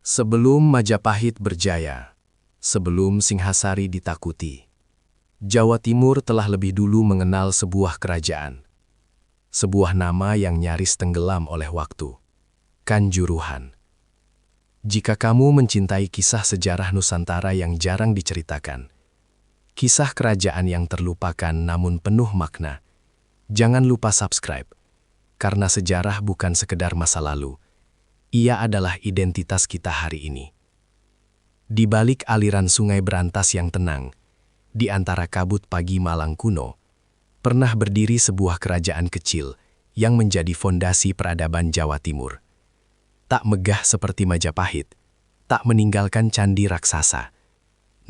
Sebelum Majapahit berjaya, sebelum Singhasari ditakuti, Jawa Timur telah lebih dulu mengenal sebuah kerajaan. Sebuah nama yang nyaris tenggelam oleh waktu, Kanjuruhan. Jika kamu mencintai kisah sejarah Nusantara yang jarang diceritakan, kisah kerajaan yang terlupakan namun penuh makna, jangan lupa subscribe, karena sejarah bukan sekedar masa lalu. Ia adalah identitas kita hari ini. Di balik aliran sungai berantas yang tenang, di antara kabut pagi Malang kuno, pernah berdiri sebuah kerajaan kecil yang menjadi fondasi peradaban Jawa Timur. Tak megah seperti Majapahit, tak meninggalkan candi raksasa.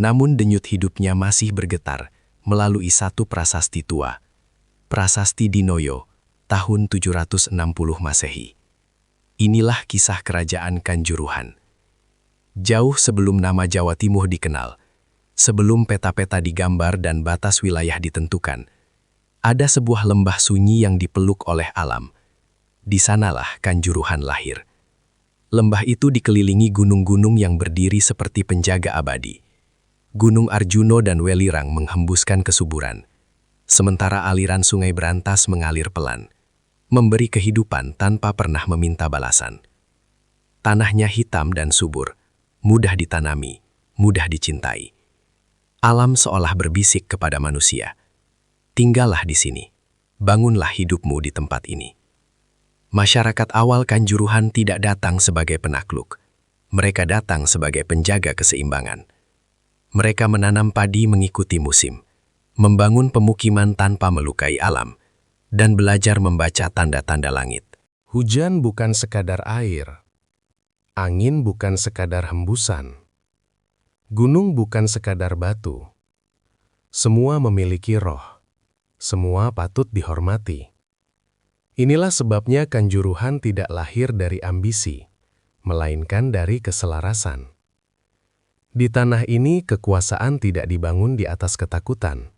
Namun denyut hidupnya masih bergetar melalui satu prasasti tua, Prasasti Dinoyo, tahun 760 Masehi. Inilah kisah kerajaan Kanjuruhan. Jauh sebelum nama Jawa Timur dikenal, sebelum peta-peta digambar dan batas wilayah ditentukan, ada sebuah lembah sunyi yang dipeluk oleh alam. Di sanalah Kanjuruhan lahir. Lembah itu dikelilingi gunung-gunung yang berdiri seperti penjaga abadi. Gunung Arjuno dan Welirang menghembuskan kesuburan, sementara aliran sungai berantas mengalir pelan, memberi kehidupan tanpa pernah meminta balasan. Tanahnya hitam dan subur, mudah ditanami, mudah dicintai. Alam seolah berbisik kepada manusia, tinggallah di sini, bangunlah hidupmu di tempat ini. Masyarakat awal Kanjuruhan tidak datang sebagai penakluk, mereka datang sebagai penjaga keseimbangan. Mereka menanam padi mengikuti musim, membangun pemukiman tanpa melukai alam, dan belajar membaca tanda-tanda langit. Hujan bukan sekadar air, angin bukan sekadar hembusan, gunung bukan sekadar batu. Semua memiliki roh, semua patut dihormati. Inilah sebabnya Kanjuruhan tidak lahir dari ambisi, melainkan dari keselarasan. Di tanah ini kekuasaan tidak dibangun di atas ketakutan,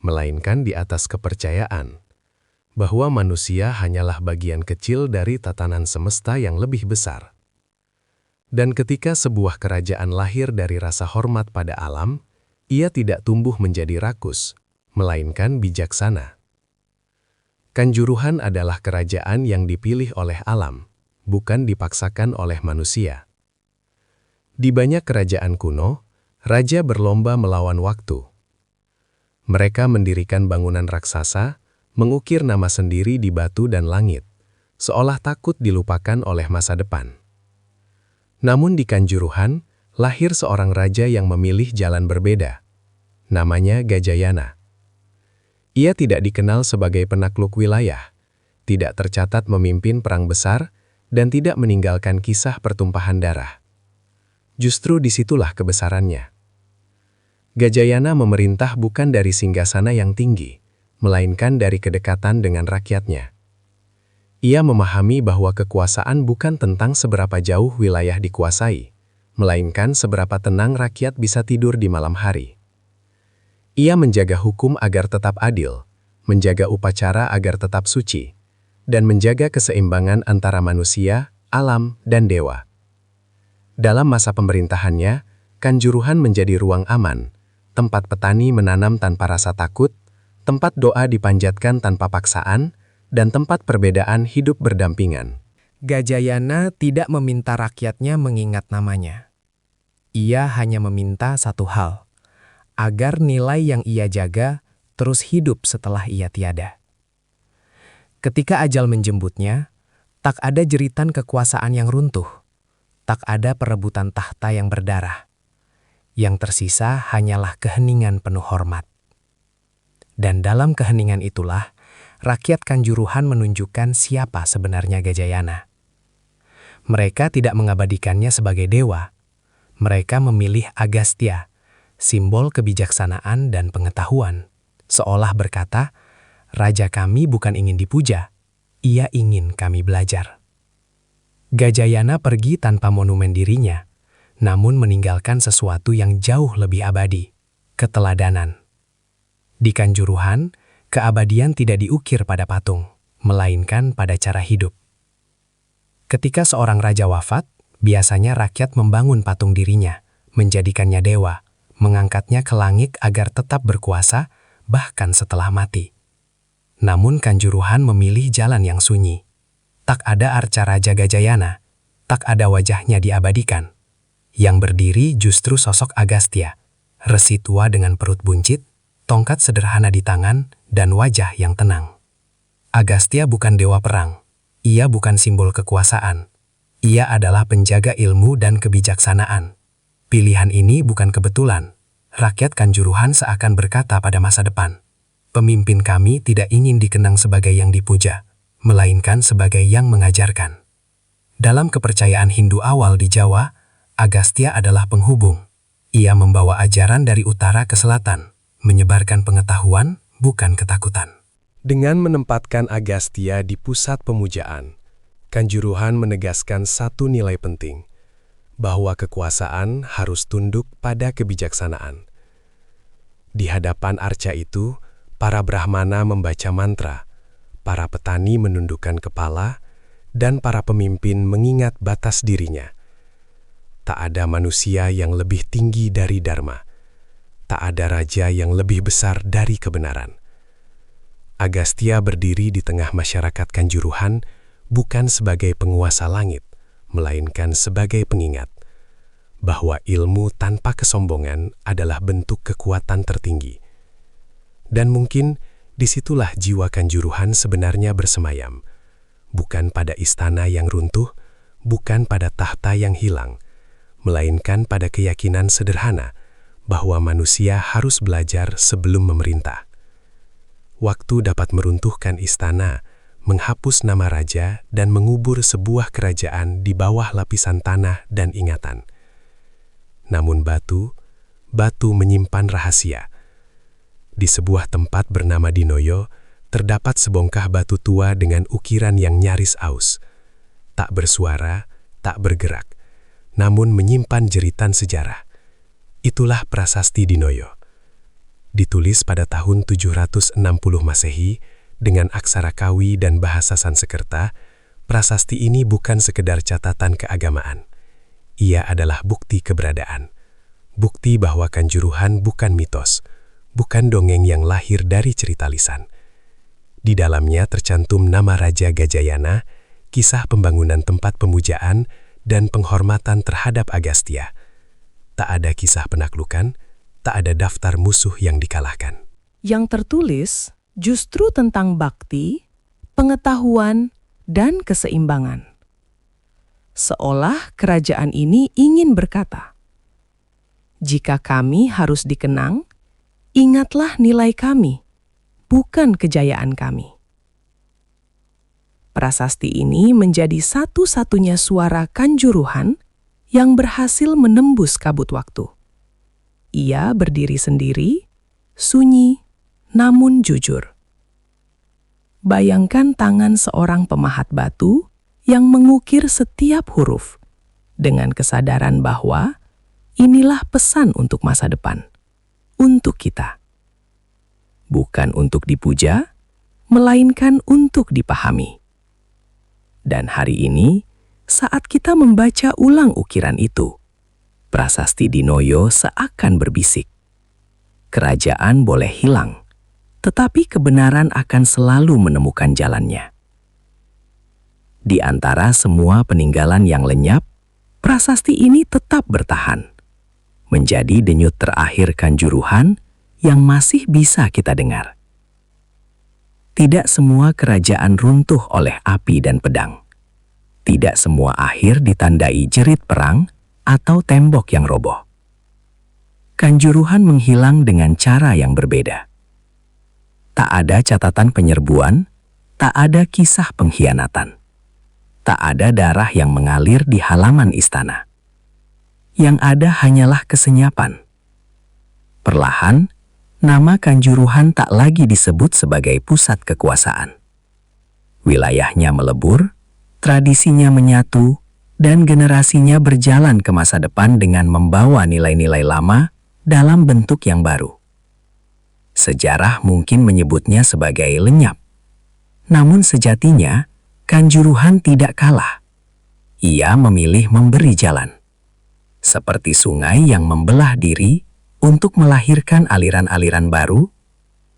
melainkan di atas kepercayaan bahwa manusia hanyalah bagian kecil dari tatanan semesta yang lebih besar. Dan ketika sebuah kerajaan lahir dari rasa hormat pada alam, ia tidak tumbuh menjadi rakus, melainkan bijaksana. Kanjuruhan adalah kerajaan yang dipilih oleh alam, bukan dipaksakan oleh manusia. Di banyak kerajaan kuno, raja berlomba melawan waktu. Mereka mendirikan bangunan raksasa, mengukir nama sendiri di batu dan langit, seolah takut dilupakan oleh masa depan. Namun di Kanjuruhan, lahir seorang raja yang memilih jalan berbeda. Namanya Gajayana. Ia tidak dikenal sebagai penakluk wilayah, tidak tercatat memimpin perang besar, dan tidak meninggalkan kisah pertumpahan darah. Justru disitulah kebesarannya. Gajayana memerintah bukan dari singgasana yang tinggi, melainkan dari kedekatan dengan rakyatnya. Ia memahami bahwa kekuasaan bukan tentang seberapa jauh wilayah dikuasai, melainkan seberapa tenang rakyat bisa tidur di malam hari. Ia menjaga hukum agar tetap adil, menjaga upacara agar tetap suci, dan menjaga keseimbangan antara manusia, alam, dan dewa. Dalam masa pemerintahannya, Kanjuruhan menjadi ruang aman, tempat petani menanam tanpa rasa takut, tempat doa dipanjatkan tanpa paksaan, dan tempat perbedaan hidup berdampingan. Gajayana tidak meminta rakyatnya mengingat namanya. Ia hanya meminta satu hal, agar nilai yang ia jaga terus hidup setelah ia tiada. Ketika ajal menjemputnya, tak ada jeritan kekuasaan yang runtuh, tak ada perebutan tahta yang berdarah. Yang tersisa hanyalah keheningan penuh hormat. Dan dalam keheningan itulah, rakyat Kanjuruhan menunjukkan siapa sebenarnya Gajayana. Mereka tidak mengabadikannya sebagai dewa. Mereka memilih Agastya, simbol kebijaksanaan dan pengetahuan, seolah berkata, "Raja kami bukan ingin dipuja, ia ingin kami belajar." Gajayana pergi tanpa monumen dirinya, namun meninggalkan sesuatu yang jauh lebih abadi, keteladanan. Di Kanjuruhan, keabadian tidak diukir pada patung, melainkan pada cara hidup. Ketika seorang raja wafat, Biasanya rakyat membangun patung dirinya, menjadikannya dewa, mengangkatnya ke langit agar tetap berkuasa, bahkan setelah mati. Namun Kanjuruhan memilih jalan yang sunyi. Tak ada arca Raja Gajayana, tak ada wajahnya diabadikan. Yang berdiri justru sosok Agastya, resi tua dengan perut buncit, tongkat sederhana di tangan, dan wajah yang tenang. Agastya bukan dewa perang, ia bukan simbol kekuasaan. Ia adalah penjaga ilmu dan kebijaksanaan. Pilihan ini bukan kebetulan. Rakyat Kanjuruhan seakan berkata pada masa depan, pemimpin kami tidak ingin dikenang sebagai yang dipuja, melainkan sebagai yang mengajarkan. Dalam kepercayaan Hindu awal di Jawa, Agastya adalah penghubung. Ia membawa ajaran dari utara ke selatan, menyebarkan pengetahuan, bukan ketakutan. Dengan menempatkan Agastya di pusat pemujaan, Kanjuruhan menegaskan satu nilai penting, bahwa kekuasaan harus tunduk pada kebijaksanaan. Di hadapan arca itu, para Brahmana membaca mantra, para petani menundukkan kepala, dan para pemimpin mengingat batas dirinya. Tak ada manusia yang lebih tinggi dari Dharma. Tak ada raja yang lebih besar dari kebenaran. Agastya berdiri di tengah masyarakat Kanjuruhan bukan sebagai penguasa langit, melainkan sebagai pengingat bahwa ilmu tanpa kesombongan adalah bentuk kekuatan tertinggi. Dan mungkin disitulah jiwa Kanjuruhan sebenarnya bersemayam, bukan pada istana yang runtuh, bukan pada tahta yang hilang, melainkan pada keyakinan sederhana bahwa manusia harus belajar sebelum memerintah. Waktu dapat meruntuhkan istana, menghapus nama raja, dan mengubur sebuah kerajaan di bawah lapisan tanah dan ingatan. Namun batu menyimpan rahasia. Di sebuah tempat bernama Dinoyo, terdapat sebongkah batu tua dengan ukiran yang nyaris aus. Tak bersuara, tak bergerak, namun menyimpan jeritan sejarah. Itulah prasasti Dinoyo. Ditulis pada tahun 760 Masehi, dengan aksara Kawi dan bahasa Sanskerta, prasasti ini bukan sekedar catatan keagamaan. Ia adalah bukti keberadaan. Bukti bahwa Kanjuruhan bukan mitos, bukan dongeng yang lahir dari cerita lisan. Di dalamnya tercantum nama Raja Gajayana, kisah pembangunan tempat pemujaan, dan penghormatan terhadap Agastya. Tak ada kisah penaklukan, tak ada daftar musuh yang dikalahkan. Yang tertulis justru tentang bakti, pengetahuan, dan keseimbangan. Seolah kerajaan ini ingin berkata, jika kami harus dikenang, ingatlah nilai kami, bukan kejayaan kami. Prasasti ini menjadi satu-satunya suara Kanjuruhan yang berhasil menembus kabut waktu. Ia berdiri sendiri, sunyi, namun jujur. Bayangkan tangan seorang pemahat batu yang mengukir setiap huruf dengan kesadaran bahwa inilah pesan untuk masa depan, untuk kita. Bukan untuk dipuja, melainkan untuk dipahami. Dan hari ini, saat kita membaca ulang ukiran itu, prasasti Dinoyo seakan berbisik. Kerajaan boleh hilang, tetapi kebenaran akan selalu menemukan jalannya. Di antara semua peninggalan yang lenyap, prasasti ini tetap bertahan, menjadi denyut terakhir Kanjuruhan yang masih bisa kita dengar. Tidak semua kerajaan runtuh oleh api dan pedang. Tidak semua akhir ditandai jerit perang atau tembok yang roboh. Kanjuruhan menghilang dengan cara yang berbeda. Tak ada catatan penyerbuan, tak ada kisah pengkhianatan. Tak ada darah yang mengalir di halaman istana. Yang ada hanyalah kesenyapan. Perlahan, nama Kanjuruhan tak lagi disebut sebagai pusat kekuasaan. Wilayahnya melebur, tradisinya menyatu, dan generasinya berjalan ke masa depan dengan membawa nilai-nilai lama dalam bentuk yang baru. Sejarah mungkin menyebutnya sebagai lenyap. Namun sejatinya, Kanjuruhan tidak kalah. ia memilih memberi jalan. Seperti sungai yang membelah diri untuk melahirkan aliran-aliran baru,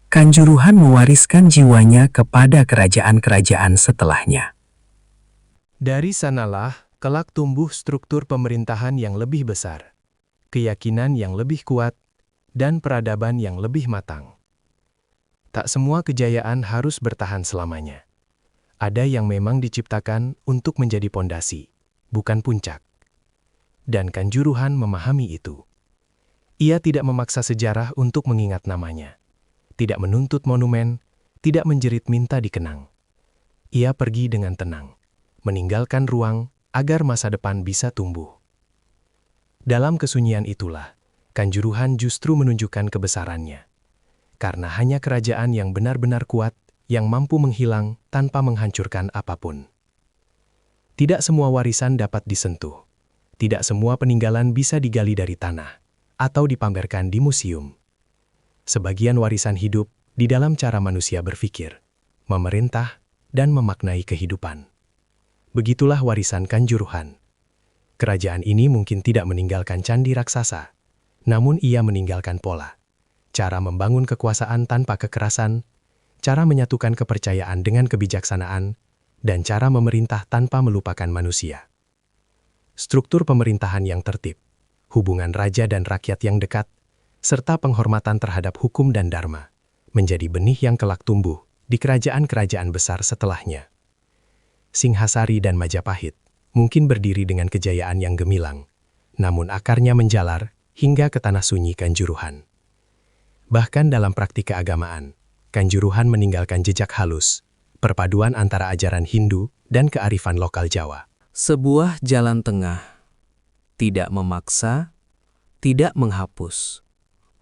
Kanjuruhan mewariskan jiwanya kepada kerajaan-kerajaan setelahnya. Dari sanalah kelak tumbuh struktur pemerintahan yang lebih besar, keyakinan yang lebih kuat, dan peradaban yang lebih matang. Tak semua kejayaan harus bertahan selamanya. Ada yang memang diciptakan untuk menjadi pondasi, bukan puncak. Dan Kanjuruhan memahami itu. Ia tidak memaksa sejarah untuk mengingat namanya. Tidak menuntut monumen, tidak menjerit minta dikenang. Ia pergi dengan tenang, meninggalkan ruang agar masa depan bisa tumbuh. Dalam kesunyian itulah, Kanjuruhan justru menunjukkan kebesarannya. Karena hanya kerajaan yang benar-benar kuat yang mampu menghilang tanpa menghancurkan apapun. Tidak semua warisan dapat disentuh. Tidak semua peninggalan bisa digali dari tanah atau dipamerkan di museum. Sebagian warisan hidup di dalam cara manusia berpikir, memerintah, dan memaknai kehidupan. Begitulah warisan Kanjuruhan. Kerajaan ini mungkin tidak meninggalkan candi raksasa, namun ia meninggalkan pola. Cara membangun kekuasaan tanpa kekerasan, cara menyatukan kepercayaan dengan kebijaksanaan, dan cara memerintah tanpa melupakan manusia. Struktur pemerintahan yang tertib, hubungan raja dan rakyat yang dekat, serta penghormatan terhadap hukum dan dharma, menjadi benih yang kelak tumbuh di kerajaan-kerajaan besar setelahnya. Singhasari dan Majapahit mungkin berdiri dengan kejayaan yang gemilang, namun akarnya menjalar hingga ke tanah sunyi Kanjuruhan. Bahkan dalam praktik keagamaan, Kanjuruhan meninggalkan jejak halus, perpaduan antara ajaran Hindu dan kearifan lokal Jawa. Sebuah jalan tengah, tidak memaksa, tidak menghapus,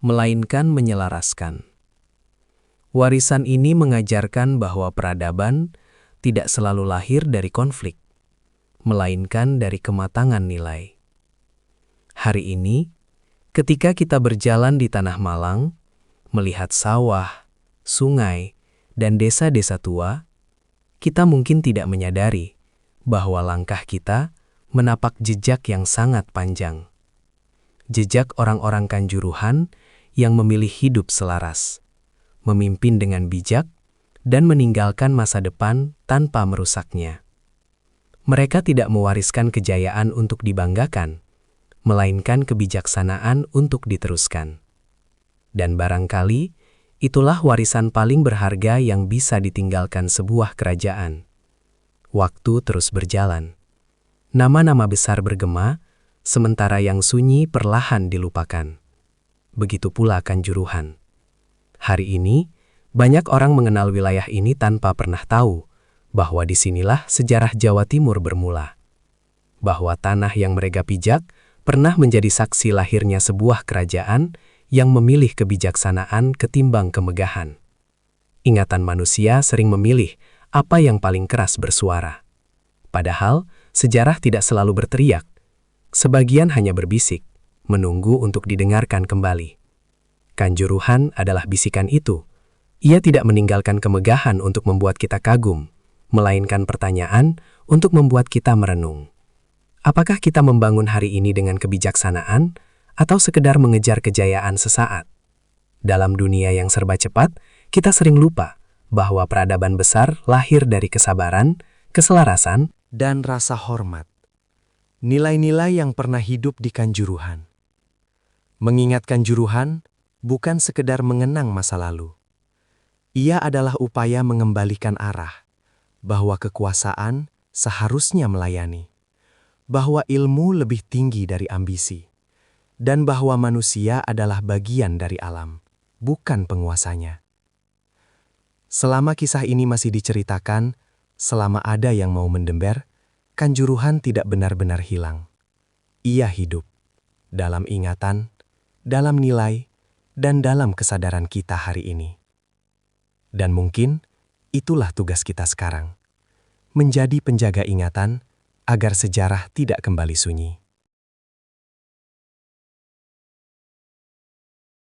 melainkan menyelaraskan. Warisan ini mengajarkan bahwa peradaban tidak selalu lahir dari konflik, melainkan dari kematangan nilai. Hari ini, ketika kita berjalan di Tanah Malang, melihat sawah, sungai, dan desa-desa tua, kita mungkin tidak menyadari bahwa langkah kita menapak jejak yang sangat panjang. Jejak orang-orang Kanjuruhan yang memilih hidup selaras, memimpin dengan bijak, dan meninggalkan masa depan tanpa merusaknya. Mereka tidak mewariskan kejayaan untuk dibanggakan, melainkan kebijaksanaan untuk diteruskan. Dan barangkali, itulah warisan paling berharga yang bisa ditinggalkan sebuah kerajaan. Waktu terus berjalan. Nama-nama besar bergema, sementara yang sunyi perlahan dilupakan. Begitu pula Kanjuruhan. Hari ini, banyak orang mengenal wilayah ini tanpa pernah tahu bahwa disinilah sejarah Jawa Timur bermula. Bahwa tanah yang mereka pijak pernah menjadi saksi lahirnya sebuah kerajaan yang memilih kebijaksanaan ketimbang kemegahan. Ingatan manusia sering memilih apa yang paling keras bersuara. Padahal, sejarah tidak selalu berteriak. Sebagian hanya berbisik, menunggu untuk didengarkan kembali. Kanjuruhan adalah bisikan itu. Ia tidak meninggalkan kemegahan untuk membuat kita kagum, melainkan pertanyaan untuk membuat kita merenung. Apakah kita membangun hari ini dengan kebijaksanaan, atau sekedar mengejar kejayaan sesaat? Dalam dunia yang serba cepat, kita sering lupa bahwa peradaban besar lahir dari kesabaran, keselarasan, Dan rasa hormat. Nilai-nilai yang pernah hidup di Kanjuruhan. Mengingat Kanjuruhan bukan sekedar mengenang masa lalu. Ia adalah upaya mengembalikan arah, bahwa kekuasaan seharusnya melayani, bahwa ilmu lebih tinggi dari ambisi, dan bahwa manusia adalah bagian dari alam, bukan penguasanya. Selama kisah ini masih diceritakan, selama ada yang mau mendember, Kanjuruhan tidak benar-benar hilang. Ia hidup dalam ingatan, dalam nilai, dan dalam kesadaran kita hari ini. Dan mungkin itulah tugas kita sekarang, menjadi penjaga ingatan agar sejarah tidak kembali sunyi.